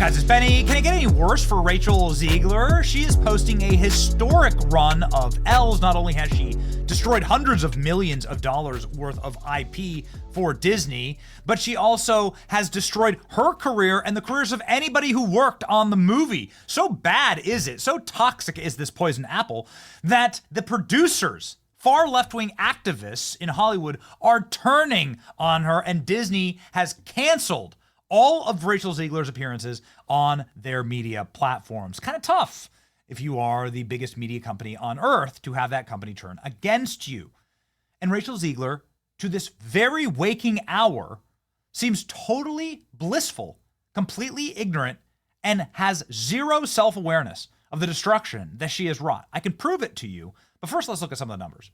Guys, it's Benny. Can it get any worse for Rachel Zegler? She is posting a historic run of L's. Not only has she destroyed hundreds of millions of dollars worth of IP for Disney, but she also has destroyed her career and the careers of anybody who worked on the movie. So bad is it, so toxic is this poison apple, that the producers, far left-wing activists in Hollywood, are turning on her, and Disney has canceled all of Rachel Zegler's appearances on their media platforms. Kind of tough if you are the biggest media company on earth to have that company turn against you. And Rachel Zegler, to this very waking hour, seems totally blissful, completely ignorant, and has zero self-awareness of the destruction that she has wrought. I can prove it to you, but first let's look at some of the numbers.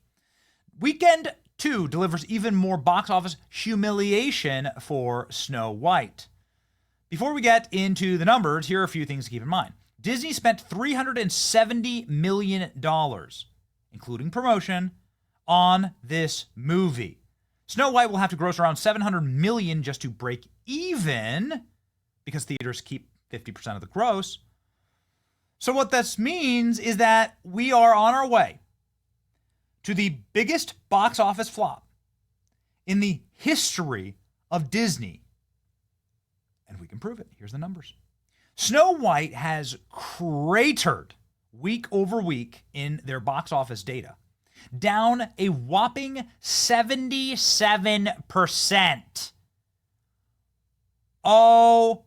Weekend 2 delivers even more box office humiliation for Snow White. Before we get into the numbers, here are a few things to keep in mind. Disney spent $370 million, including promotion, on this movie. Snow White will have to gross around $700 million just to break even, because theaters keep 50% of the gross. So what this means is that we are on our way to the biggest box office flop in the history of Disney. And we can prove it. Here's the numbers. Snow White has cratered week over week in their box office data, down a whopping 77%. Oh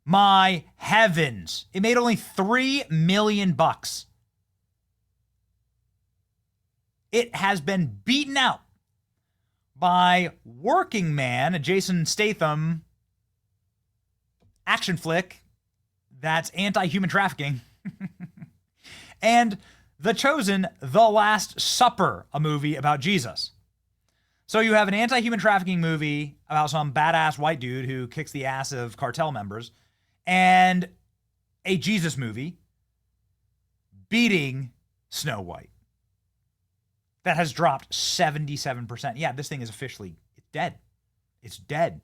my heavens. It made only $3 million. It has been beaten out by Working Man, a Jason Statham action flick that's anti-human trafficking, and The Chosen, The Last Supper, a movie about Jesus. So you have an anti-human trafficking movie about some badass white dude who kicks the ass of cartel members, and a Jesus movie beating Snow White. That has dropped 77%. Yeah, this thing is officially dead. It's dead.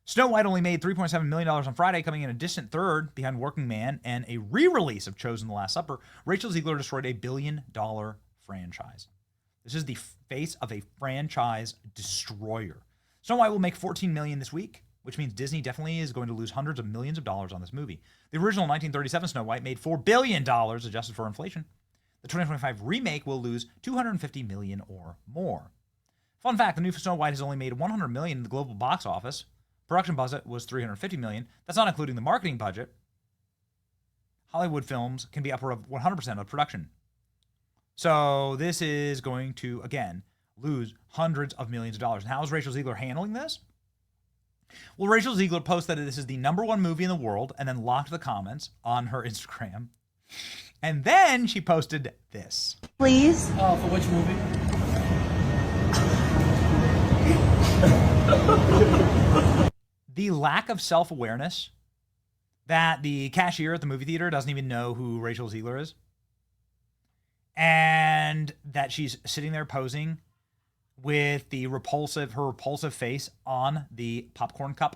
Snow White only made $3.7 million on Friday, coming in a distant third behind Working Man and a re-release of Chosen the Last Supper. Rachel Zegler destroyed a $1 billion franchise. This is the face of a franchise destroyer. Snow White will make $14 million this week, which means Disney definitely is going to lose hundreds of millions of dollars on this movie. The original 1937 Snow White made $4 billion adjusted for inflation. The 2025 remake will lose $250 million or more. Fun fact, the new Snow White has only made $100 million in the global box office. Production budget was $350 million. That's not including the marketing budget. Hollywood films can be upward of 100% of production. So this is going to, again, lose hundreds of millions of dollars. And how is Rachel Zegler handling this? Well, Rachel Zegler posted that this is the #1 movie in the world and then locked the comments on her Instagram. And then she posted this. Please? For which movie? The lack of self-awareness that the cashier at the movie theater doesn't even know who Rachel Zegler is. And that she's sitting there posing with her repulsive face on the popcorn cup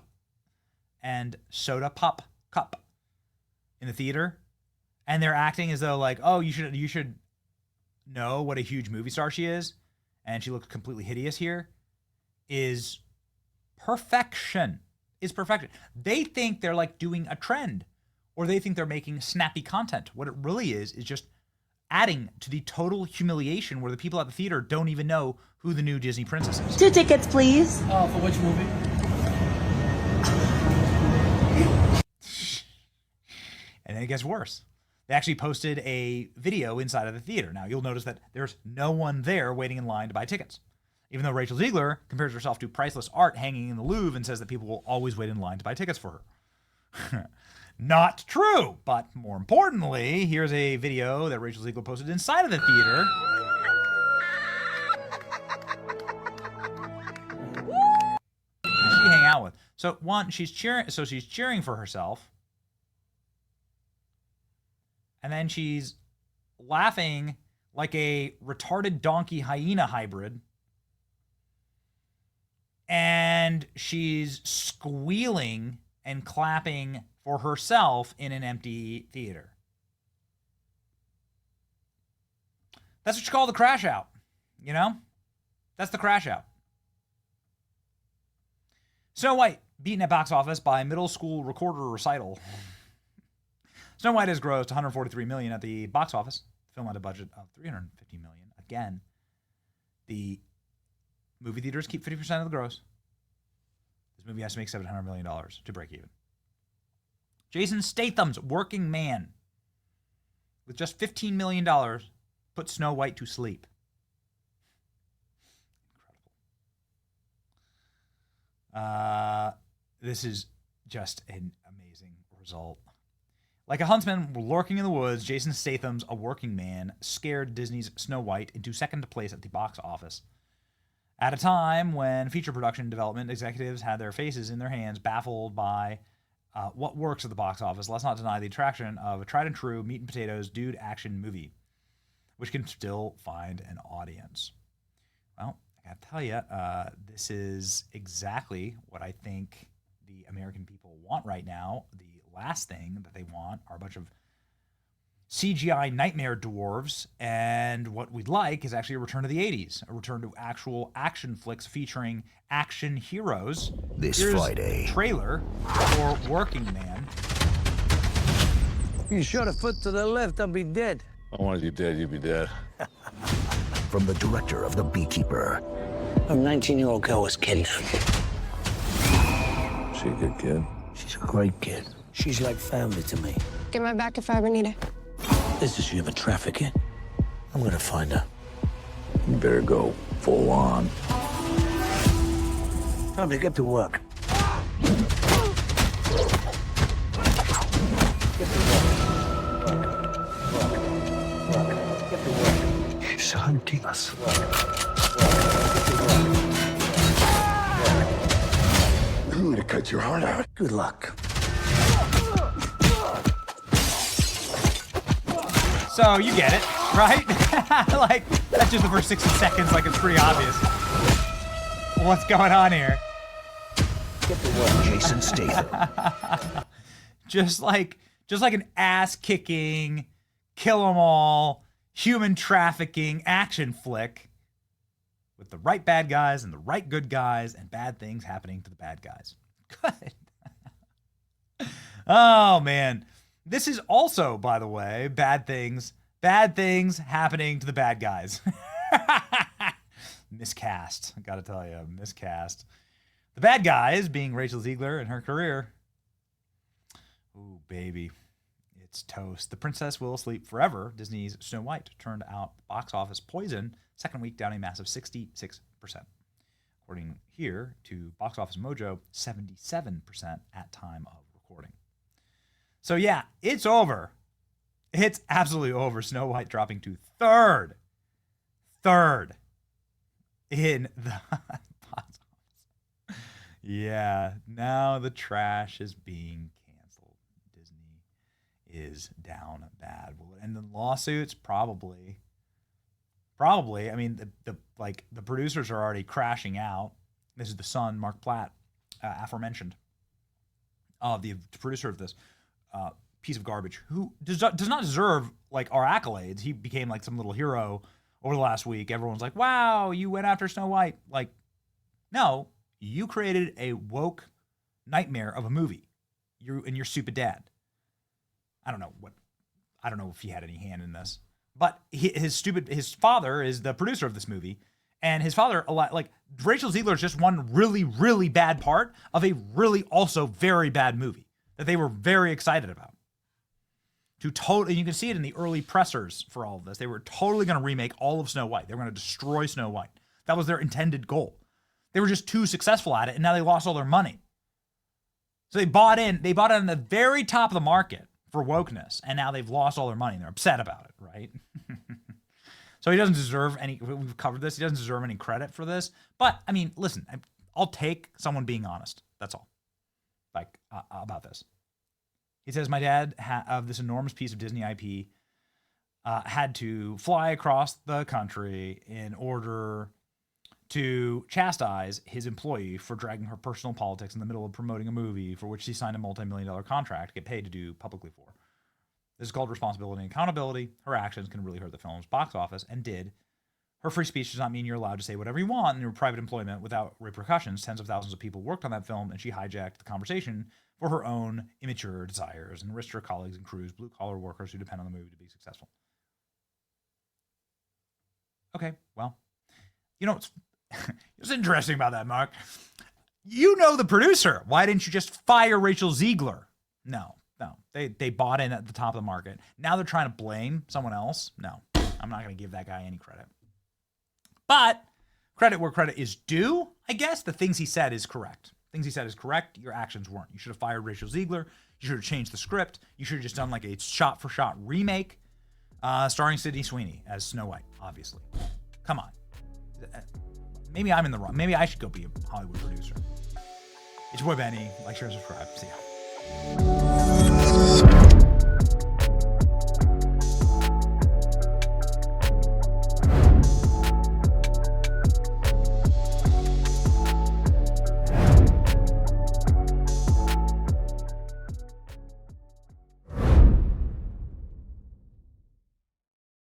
and soda pop cup in the theater. And they're acting as though like, oh, you should know what a huge movie star she is, and she looks completely hideous here, is perfection. Is perfection. They think they're like doing a trend, or they think they're making snappy content. What it really is just adding to the total humiliation where the people at the theater don't even know who the new Disney princess is. 2 tickets, please. For which movie? And then it gets worse. They actually posted a video inside of the theater. Now, you'll notice that there's no one there waiting in line to buy tickets, even though Rachel Zegler compares herself to priceless art hanging in the Louvre and says that people will always wait in line to buy tickets for her. Not true, but more importantly, here's a video that Rachel Zegler posted inside of the theater. She hang out with. So one, she's cheering for herself. And then she's laughing like a retarded donkey hyena hybrid. And she's squealing and clapping for herself in an empty theater. That's what you call the crash out, you know? That's the crash out. Snow White beaten at box office by middle school recorder recital. Snow White has grossed $143 million at the box office. The film had a budget of $350 million. Again, the movie theaters keep 50% of the gross. This movie has to make $700 million to break even. Jason Statham's Working Man, with just $15 million, put Snow White to sleep. Incredible. This is just an amazing result. Like a huntsman lurking in the woods, Jason Statham's A Working Man scared Disney's Snow White into second place at the box office. At a time when feature production development executives had their faces in their hands, baffled by what works at the box office, let's not deny the attraction of a tried and true meat and potatoes dude action movie, which can still find an audience. Well, I gotta tell you, this is exactly what I think the American people want right now. The last thing that they want are a bunch of CGI nightmare dwarves, and what we'd like is actually a return to the 80s, a return to actual action flicks featuring action heroes. This Friday. Trailer for Working Man. You shot a foot to the left, I'll be dead. I wanted you dead, you'd be dead. From the director of The Beekeeper. A 19-year-old girl was kidnapped. She a good kid? She's a great kid. She's like family to me. Get my back if I ever need it. This is human trafficking. I'm gonna find her. You better go full on. Time to get to work. She's hunting us. I'm gonna cut your heart out. Good luck. So you get it, right? Like, that's just the first 60 seconds, like it's pretty obvious. What's going on here? Get to work. Jason Statham. just like an ass-kicking, kill 'em all, human trafficking action flick with the right bad guys and the right good guys and bad things happening to the bad guys. Good. Oh, man. This is also, by the way, bad things happening to the bad guys. Miscast. I gotta tell you, miscast. The bad guys being Rachel Zegler and her career. Ooh, baby. It's toast. The princess will sleep forever. Disney's Snow White turned out box office poison. Second week down a massive 66%. According here to Box Office Mojo, 77% at time of recording. So yeah, it's over. It's absolutely over. Snow White dropping to third in the box office. Yeah, now the trash is being canceled. Disney is down bad. And the lawsuits probably. I mean, the producers are already crashing out. This is the son, Mark Platt, aforementioned, the producer of this. Piece of garbage who does not deserve like our accolades. He became like some little hero over the last week. Everyone's like, wow, you went after Snow White. Like, no, you created a woke nightmare of a movie. You and your stupid dad. I don't know if he had any hand in this, but his father is the producer of this movie, and his father, like Rachel Zegler, is just one really, really bad part of a really also very bad movie that they were very excited about. You can see it in the early pressers for all of this. They were totally going to remake all of Snow White. They were going to destroy Snow White. That was their intended goal. They were just too successful at it, and now they lost all their money. So they bought in the very top of the market for wokeness, and now they've lost all their money, and they're upset about it, right? So he doesn't deserve any, we've covered this, he doesn't deserve any credit for this. But, I mean, listen, I'll take someone being honest. That's all. Like, about this. He says, my dad, of this enormous piece of Disney IP, had to fly across the country in order to chastise his employee for dragging her personal politics in the middle of promoting a movie for which she signed a multi-million-dollar contract to get paid to do publicly for. This is called responsibility and accountability. Her actions can really hurt the film's box office, and did. Her free speech does not mean you're allowed to say whatever you want in your private employment without repercussions. Tens of thousands of people worked on that film, and she hijacked the conversation for her own immature desires and risked her colleagues and crews, blue-collar workers who depend on the movie to be successful. Okay, well, you know what's interesting about that, Mark? You know the producer. Why didn't you just fire Rachel Zegler? No. They bought in at the top of the market. Now they're trying to blame someone else. No, I'm not going to give that guy any credit. But credit where credit is due, I guess. The things he said is correct. Things he said is correct. Your actions weren't. You should have fired Rachel Zegler. You should have changed the script. You should have just done like a shot-for-shot remake starring Sydney Sweeney as Snow White, obviously. Come on. Maybe I'm in the wrong. Maybe I should go be a Hollywood producer. It's your boy Benny. Like, share, subscribe. See ya.